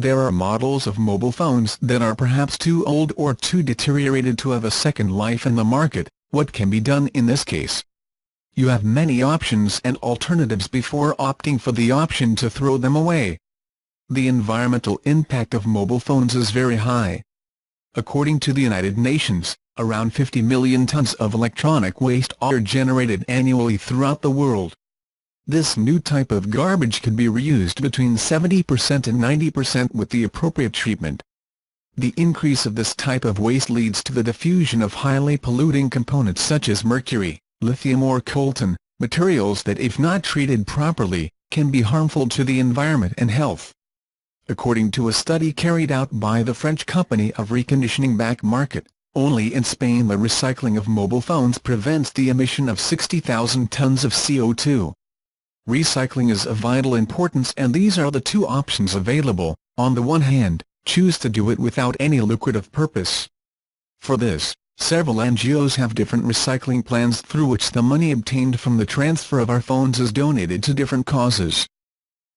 There are models of mobile phones that are perhaps too old or too deteriorated to have a second life in the market. What can be done in this case? You have many options and alternatives before opting for the option to throw them away. The environmental impact of mobile phones is very high. According to the United Nations, around 50 million tons of electronic waste are generated annually throughout the world. This new type of garbage could be reused between 70% and 90% with the appropriate treatment. The increase of this type of waste leads to the diffusion of highly polluting components such as mercury, lithium or coltan, materials that if not treated properly, can be harmful to the environment and health. According to a study carried out by the French company of reconditioning Back Market, only in Spain the recycling of mobile phones prevents the emission of 60,000 tons of CO2. Recycling is of vital importance, and these are the two options available. On the one hand, choose to do it without any lucrative purpose. For this, several NGOs have different recycling plans through which the money obtained from the transfer of our phones is donated to different causes.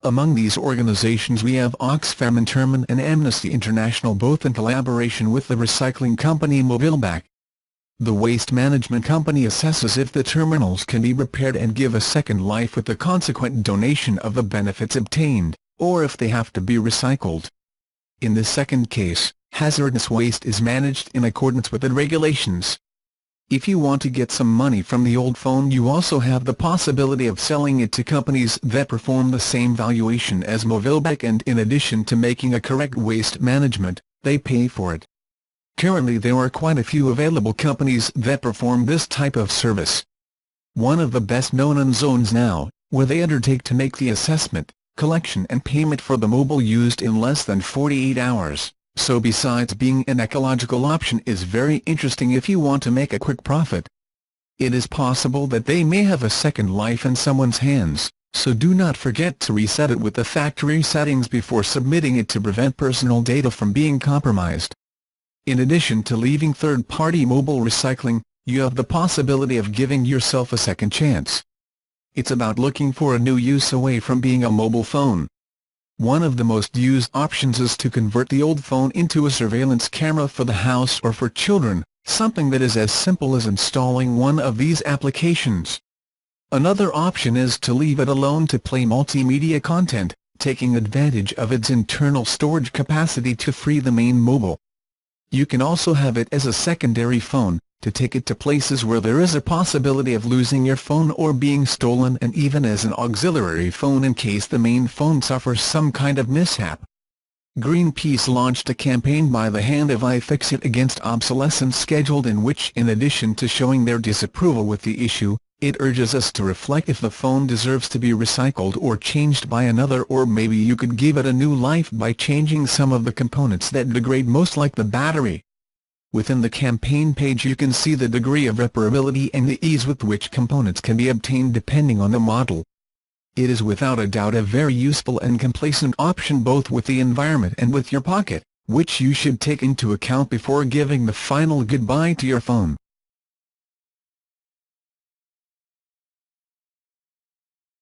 Among these organizations we have Oxfam Intermin and Amnesty International, both in collaboration with the recycling company Mobilback. The waste management company assesses if the terminals can be repaired and give a second life with the consequent donation of the benefits obtained, or if they have to be recycled. In the second case, hazardous waste is managed in accordance with the regulations. If you want to get some money from the old phone, you also have the possibility of selling it to companies that perform the same valuation as Mobilback, and in addition to making a correct waste management, they pay for it. Currently there are quite a few available companies that perform this type of service. One of the best known is Zones Now, where they undertake to make the assessment, collection and payment for the mobile used in less than 48 hours. So besides being an ecological option, is very interesting if you want to make a quick profit. It is possible that they may have a second life in someone's hands, so do not forget to reset it with the factory settings before submitting it to prevent personal data from being compromised. In addition to leaving third-party mobile recycling, you have the possibility of giving yourself a second chance. It's about looking for a new use away from being a mobile phone. One of the most used options is to convert the old phone into a surveillance camera for the house or for children, something that is as simple as installing one of these applications. Another option is to leave it alone to play multimedia content, taking advantage of its internal storage capacity to free the main mobile. You can also have it as a secondary phone, to take it to places where there is a possibility of losing your phone or being stolen, and even as an auxiliary phone in case the main phone suffers some kind of mishap. Greenpeace launched a campaign by the hand of iFixit against obsolescence scheduled, in which, in addition to showing their disapproval with the issue, it urges us to reflect if the phone deserves to be recycled or changed by another, or maybe you could give it a new life by changing some of the components that degrade most, like the battery. Within the campaign page you can see the degree of reparability and the ease with which components can be obtained depending on the model. It is without a doubt a very useful and complacent option, both with the environment and with your pocket, which you should take into account before giving the final goodbye to your phone.